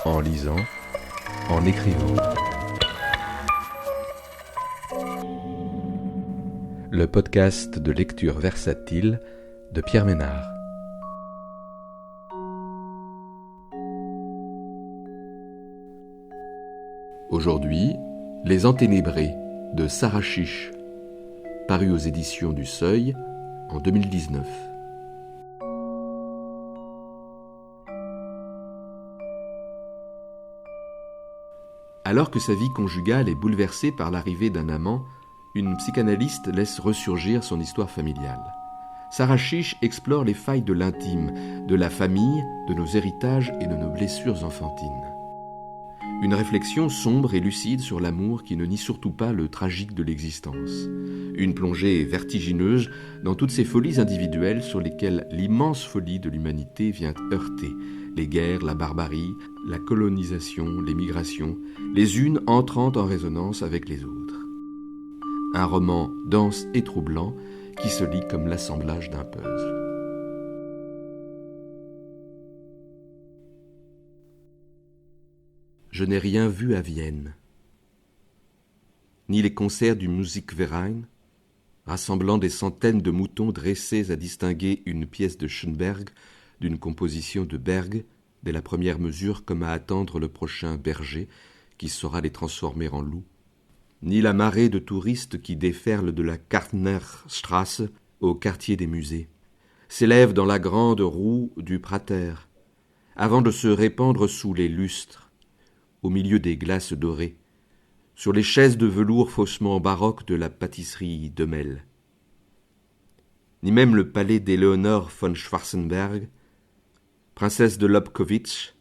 en lisant, en écrivant. Le podcast de lecture versatile de Pierre Ménard. Aujourd'hui, Les Enténébrés de Sarah Chiche, paru aux éditions du Seuil en 2019. Alors que sa vie conjugale est bouleversée par l'arrivée d'un amant, une psychanalyste laisse ressurgir son histoire familiale. Sarah Chiche explore les failles de l'intime, de la famille, de nos héritages et de nos blessures enfantines. Une réflexion sombre et lucide sur l'amour qui ne nie surtout pas le tragique de l'existence. Une plongée vertigineuse dans toutes ces folies individuelles sur lesquelles l'immense folie de l'humanité vient heurter. Les guerres, la barbarie, la colonisation, les migrations, les unes entrant en résonance avec les autres. Un roman dense et troublant qui se lit comme l'assemblage d'un puzzle. Je n'ai rien vu à Vienne. Ni les concerts du Musikverein, rassemblant des centaines de moutons dressés à distinguer une pièce de Schönberg d'une composition de Berg, dès la première mesure comme à attendre le prochain berger qui saura les transformer en loups, ni la marée de touristes qui déferlent de la Kartnerstrasse au quartier des musées, s'élèvent dans la grande roue du Prater, avant de se répandre sous les lustres, au milieu des glaces dorées, sur les chaises de velours faussement baroques de la pâtisserie Demel. Ni même le palais d'Éléonore von Schwarzenberg, princesse de Lobkowitz,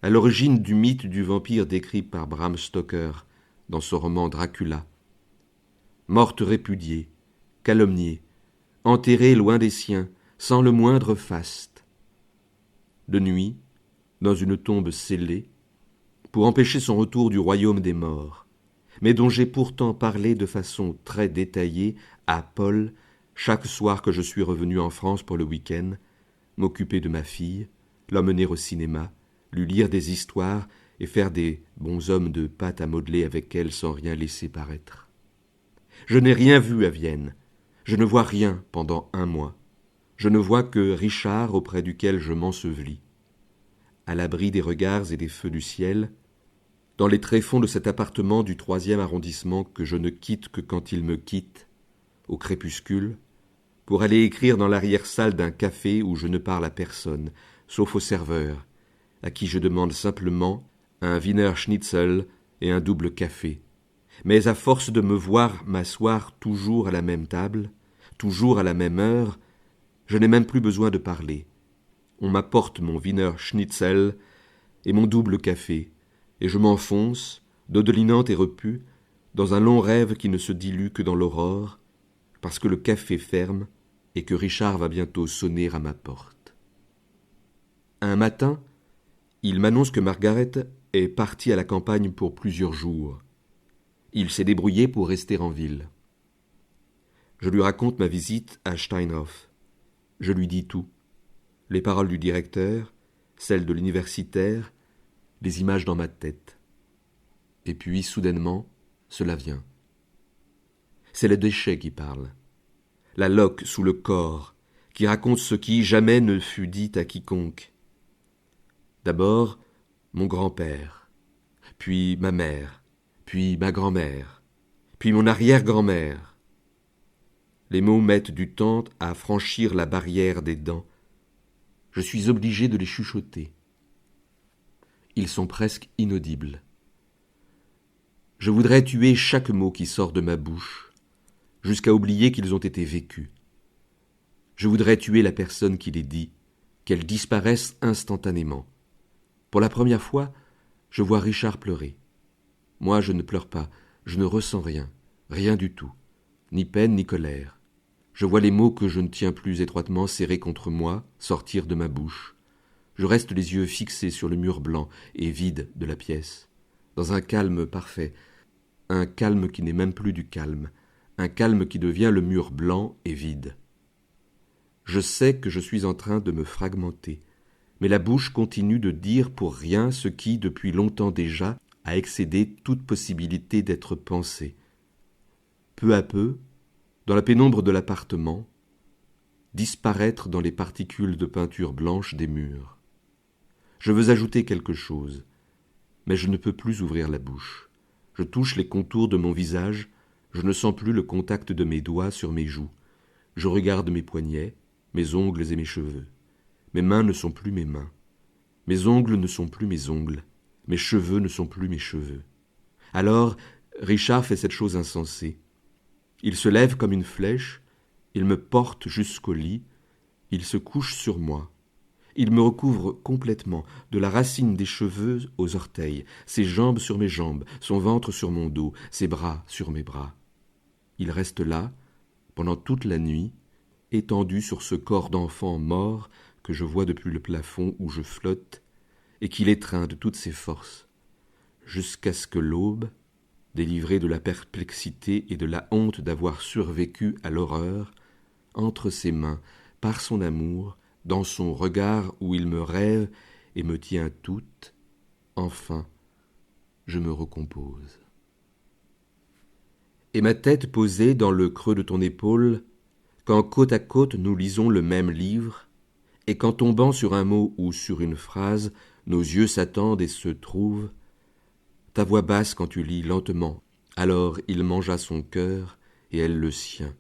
à l'origine du mythe du vampire décrit par Bram Stoker dans son roman Dracula. Morte répudiée, calomniée, enterrée loin des siens, sans le moindre faste. De nuit, dans une tombe scellée, pour empêcher son retour du royaume des morts, mais dont j'ai pourtant parlé de façon très détaillée à Paul chaque soir que je suis revenu en France pour le week-end, m'occuper de ma fille, l'emmener au cinéma, lui lire des histoires et faire des bonshommes de pâte à modeler avec elle sans rien laisser paraître. Je n'ai rien vu à Vienne. Je ne vois rien pendant 1 mois. Je ne vois que Richard auprès duquel je m'ensevelis. À l'abri des regards et des feux du ciel, dans les tréfonds de cet appartement du 3e arrondissement que je ne quitte que quand il me quitte, au crépuscule, pour aller écrire dans l'arrière-salle d'un café où je ne parle à personne, sauf au serveur, à qui je demande simplement un Wiener Schnitzel et un double café. Mais à force de me voir m'asseoir toujours à la même table, toujours à la même heure, je n'ai même plus besoin de parler. On m'apporte mon Wiener Schnitzel et mon double café, et je m'enfonce, dodelinante et repue, dans un long rêve qui ne se dilue que dans l'aurore, parce que le café ferme et que Richard va bientôt sonner à ma porte. Un matin, il m'annonce que Margaret est partie à la campagne pour plusieurs jours. Il s'est débrouillé pour rester en ville. Je lui raconte ma visite à Steinhof. Je lui dis tout. Les paroles du directeur, celles de l'universitaire, les images dans ma tête. Et puis, soudainement, cela vient. C'est le déchet qui parle. La loque sous le corps, qui raconte ce qui jamais ne fut dit à quiconque. D'abord, mon grand-père, puis ma mère, puis ma grand-mère, puis mon arrière-grand-mère. Les mots mettent du temps à franchir la barrière des dents. Je suis obligé de les chuchoter. Ils sont presque inaudibles. Je voudrais tuer chaque mot qui sort de ma bouche, jusqu'à oublier qu'ils ont été vécus. Je voudrais tuer la personne qui les dit, qu'elle disparaisse instantanément. Pour la première fois, je vois Richard pleurer. Moi, je ne pleure pas, je ne ressens rien, rien du tout, ni peine ni colère. Je vois les mots que je ne tiens plus étroitement serrés contre moi sortir de ma bouche. Je reste les yeux fixés sur le mur blanc et vide de la pièce, dans un calme parfait, un calme qui n'est même plus du calme, un calme qui devient le mur blanc et vide. Je sais que je suis en train de me fragmenter, mais la bouche continue de dire pour rien ce qui, depuis longtemps déjà, a excédé toute possibilité d'être pensé. Peu à peu, dans la pénombre de l'appartement, disparaître dans les particules de peinture blanche des murs. Je veux ajouter quelque chose, mais je ne peux plus ouvrir la bouche. Je touche les contours de mon visage, je ne sens plus le contact de mes doigts sur mes joues. Je regarde mes poignets, mes ongles et mes cheveux. Mes mains ne sont plus mes mains. Mes ongles ne sont plus mes ongles. Mes cheveux ne sont plus mes cheveux. Alors, Richard fait cette chose insensée. Il se lève comme une flèche, il me porte jusqu'au lit, il se couche sur moi. Il me recouvre complètement, de la racine des cheveux aux orteils, ses jambes sur mes jambes, son ventre sur mon dos, ses bras sur mes bras. Il reste là, pendant toute la nuit, étendu sur ce corps d'enfant mort que je vois depuis le plafond où je flotte, et qu'il étreint de toutes ses forces, jusqu'à ce que l'aube, délivré de la perplexité et de la honte d'avoir survécu à l'horreur, entre ses mains, par son amour, dans son regard où il me rêve et me tient toute, enfin, je me recompose. Et ma tête posée dans le creux de ton épaule, quand côte à côte nous lisons le même livre, et qu'en tombant sur un mot ou sur une phrase, nos yeux s'attendent et se trouvent, ta voix basse quand tu lis lentement, alors il mangea son cœur et elle le sien.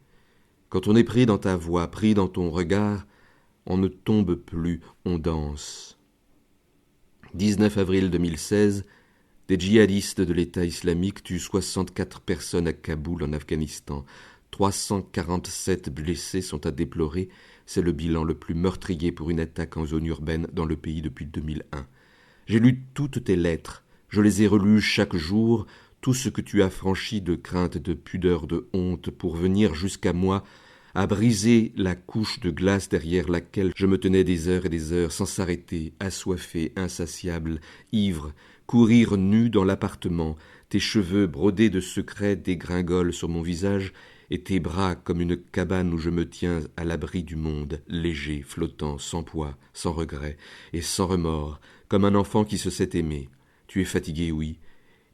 Quand on est pris dans ta voix, pris dans ton regard, on ne tombe plus, on danse. 19 avril 2016, des djihadistes de l'État islamique tuent 64 personnes à Kaboul en Afghanistan. 347 blessés sont à déplorer, c'est le bilan le plus meurtrier pour une attaque en zone urbaine dans le pays depuis 2001. J'ai lu toutes tes lettres, je les ai relues chaque jour, tout ce que tu as franchi de crainte, de pudeur, de honte, pour venir jusqu'à moi, à briser la couche de glace derrière laquelle je me tenais des heures et des heures, sans s'arrêter, assoiffé, insatiable, ivre, courir nu dans l'appartement, tes cheveux brodés de secrets dégringolent sur mon visage, et tes bras comme une cabane où je me tiens à l'abri du monde, léger, flottant, sans poids, sans regret, et sans remords, comme un enfant qui se sait aimer. Tu es fatigué, oui,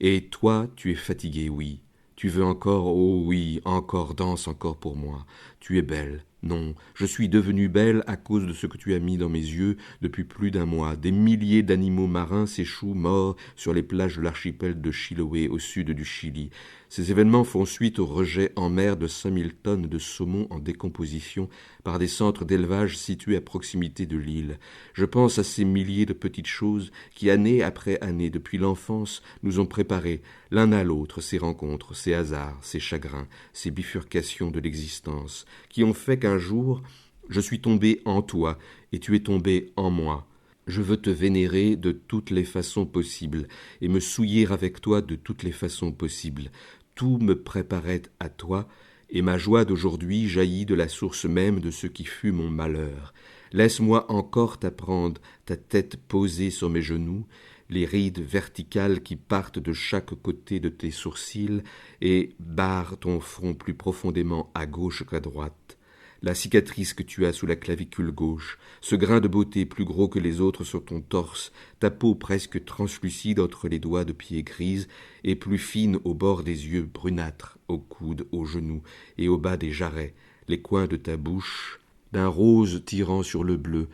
et toi tu es fatigué, oui. Tu veux encore, oh oui, encore, danse encore pour moi. Tu es belle. Non, je suis devenue belle à cause de ce que tu as mis dans mes yeux depuis plus d'un mois. Des milliers d'animaux marins s'échouent morts sur les plages de l'archipel de Chiloé, au sud du Chili. Ces événements font suite au rejet en mer de 5000 tonnes de saumon en décomposition par des centres d'élevage situés à proximité de l'île. Je pense à ces milliers de petites choses qui, année après année, depuis l'enfance, nous ont préparés l'un à l'autre ces rencontres, ces hasards, ces chagrins, ces bifurcations de l'existence, qui ont fait qu'un jour, je suis tombé en toi et tu es tombé en moi. Je veux te vénérer de toutes les façons possibles et me souiller avec toi de toutes les façons possibles. Tout me préparait à toi, et ma joie d'aujourd'hui jaillit de la source même de ce qui fut mon malheur. Laisse-moi encore t'apprendre, ta tête posée sur mes genoux, les rides verticales qui partent de chaque côté de tes sourcils et barrent ton front plus profondément à gauche qu'à droite. La cicatrice que tu as sous la clavicule gauche, ce grain de beauté plus gros que les autres sur ton torse, ta peau presque translucide entre les doigts de pied grises et plus fine au bord des yeux brunâtres, au coude, aux genoux et au bas des jarrets, les coins de ta bouche, d'un rose tirant sur le bleu.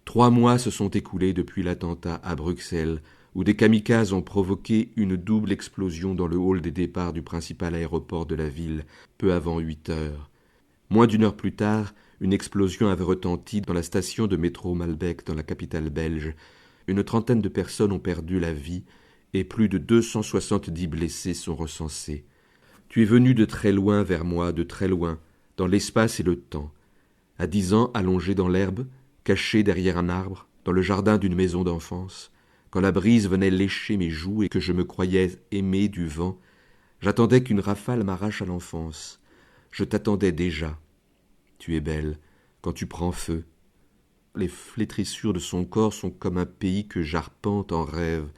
3 mois se sont écoulés depuis l'attentat à Bruxelles, où des kamikazes ont provoqué une double explosion dans le hall des départs du principal aéroport de la ville, peu avant 8 heures. Moins d'1 heure plus tard, une explosion avait retenti dans la station de métro Malbec, dans la capitale belge. Une trentaine de personnes ont perdu la vie et plus de 270 blessés sont recensés. Tu es venu de très loin vers moi, de très loin, dans l'espace et le temps. À 10 ans, allongé dans l'herbe, caché derrière un arbre, dans le jardin d'une maison d'enfance, quand la brise venait lécher mes joues et que je me croyais aimé du vent, j'attendais qu'une rafale m'arrache à l'enfance. Je t'attendais déjà. Tu es belle quand tu prends feu. Les flétrissures de son corps sont comme un pays que j'arpente en rêve.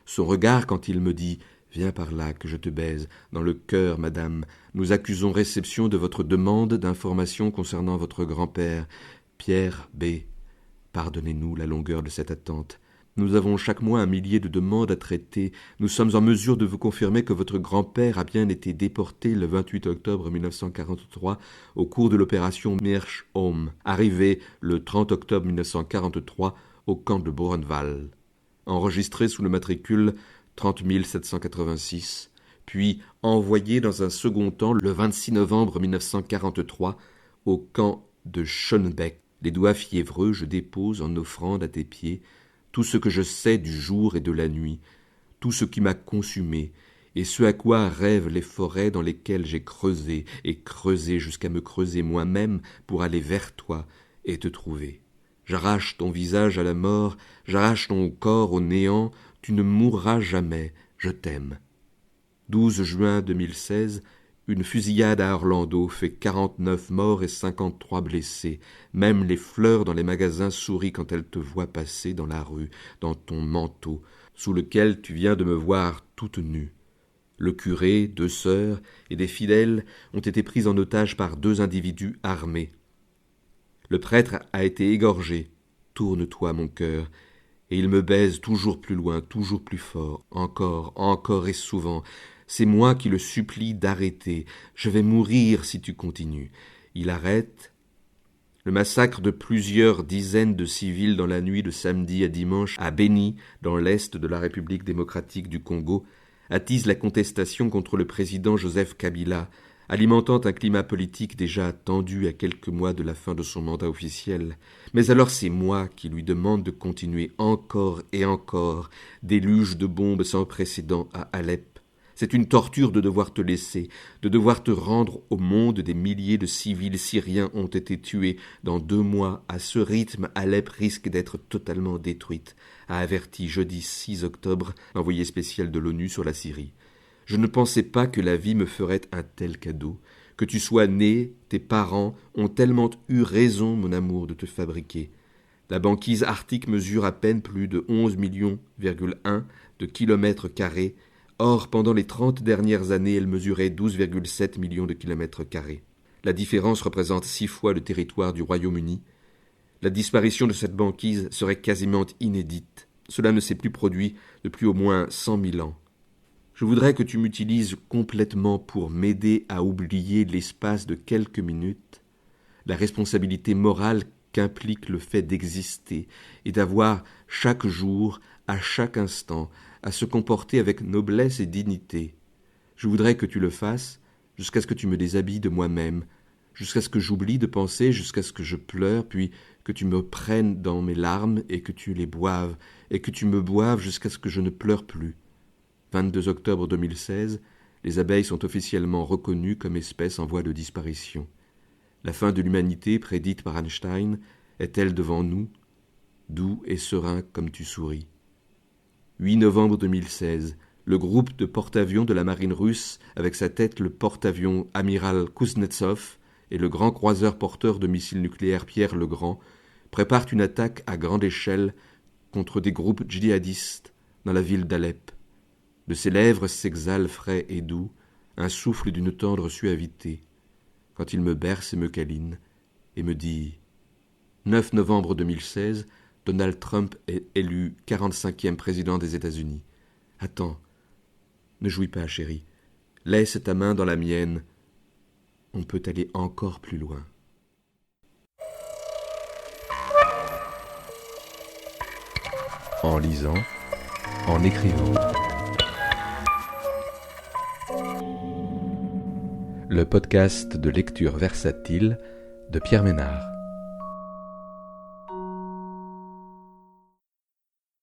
Son regard quand il me dit « Viens par là que je te baise, dans le cœur, madame. Nous accusons réception de votre demande d'informations concernant votre grand-père, Pierre B. Pardonnez-nous la longueur de cette attente. Nous avons chaque mois 1 millier de demandes à traiter. Nous sommes en mesure de vous confirmer que votre grand-père a bien été déporté le 28 octobre 1943 au cours de l'opération Meerschaum, arrivé le 30 octobre 1943 au camp de Buchenwald, enregistré sous le matricule 30 786, puis envoyé dans un second temps le 26 novembre 1943 au camp de Schönebeck. Les doigts fiévreux, je dépose en offrande à tes pieds tout ce que je sais du jour et de la nuit, tout ce qui m'a consumé, et ce à quoi rêvent les forêts dans lesquelles j'ai creusé et creusé jusqu'à me creuser moi-même pour aller vers toi et te trouver. J'arrache ton visage à la mort, j'arrache ton corps au néant, tu ne mourras jamais, je t'aime. 12 juin 2016, une fusillade à Orlando fait 49 morts et 53 blessés. Même les fleurs dans les magasins sourient quand elles te voient passer dans la rue, dans ton manteau, sous lequel tu viens de me voir toute nue. Le curé, 2 sœurs et des fidèles ont été pris en otage par 2 individus armés. Le prêtre a été égorgé. Tourne-toi, mon cœur, et il me baise toujours plus loin, toujours plus fort, encore et souvent. C'est moi qui le supplie d'arrêter. Je vais mourir si tu continues. Il arrête. Le massacre de plusieurs dizaines de civils dans la nuit de samedi à dimanche à Beni, dans l'est de la République démocratique du Congo, attise la contestation contre le président Joseph Kabila, alimentant un climat politique déjà tendu à quelques mois de la fin de son mandat officiel. Mais alors c'est moi qui lui demande de continuer encore et encore, déluge de bombes sans précédent à Alep. C'est une torture de devoir te laisser, de devoir te rendre au monde. Des milliers de civils syriens ont été tués. Dans 2 mois, à ce rythme, Alep risque d'être totalement détruite, a averti jeudi 6 octobre l'envoyé spécial de l'ONU sur la Syrie. Je ne pensais pas que la vie me ferait un tel cadeau, que tu sois né, tes parents ont tellement eu raison, mon amour, de te fabriquer. La banquise arctique mesure à peine plus de 11,1 millions de kilomètres carrés. Or, pendant les 30 dernières années, elle mesurait 12,7 millions de kilomètres carrés. La différence représente 6 fois le territoire du Royaume-Uni. La disparition de cette banquise serait quasiment inédite. Cela ne s'est plus produit depuis au moins 100 000 ans. Je voudrais que tu m'utilises complètement pour m'aider à oublier l'espace de quelques minutes la responsabilité morale qu'implique le fait d'exister et d'avoir chaque jour, à chaque instant, à se comporter avec noblesse et dignité. Je voudrais que tu le fasses jusqu'à ce que tu me déshabilles de moi-même, jusqu'à ce que j'oublie de penser, jusqu'à ce que je pleure, puis que tu me prennes dans mes larmes et que tu les boives, et que tu me boives jusqu'à ce que je ne pleure plus. 22 octobre 2016, les abeilles sont officiellement reconnues comme espèce en voie de disparition. La fin de l'humanité, prédite par Einstein, est-elle devant nous, doux et serein comme tu souris. 8 novembre 2016, le groupe de porte-avions de la marine russe, avec sa tête le porte-avions amiral Kuznetsov et le grand croiseur porteur de missiles nucléaires Pierre le Grand, prépare une attaque à grande échelle contre des groupes djihadistes dans la ville d'Alep. De ses lèvres s'exhale frais et doux un souffle d'une tendre suavité, quand il me berce et me câline, et me dit « 9 novembre 2016, Donald Trump est élu 45e président des États-Unis. Attends, ne jouis pas, chérie. Laisse ta main dans la mienne. On peut aller encore plus loin. » En lisant, en écrivant. Le podcast de lecture versatile de Pierre Ménard.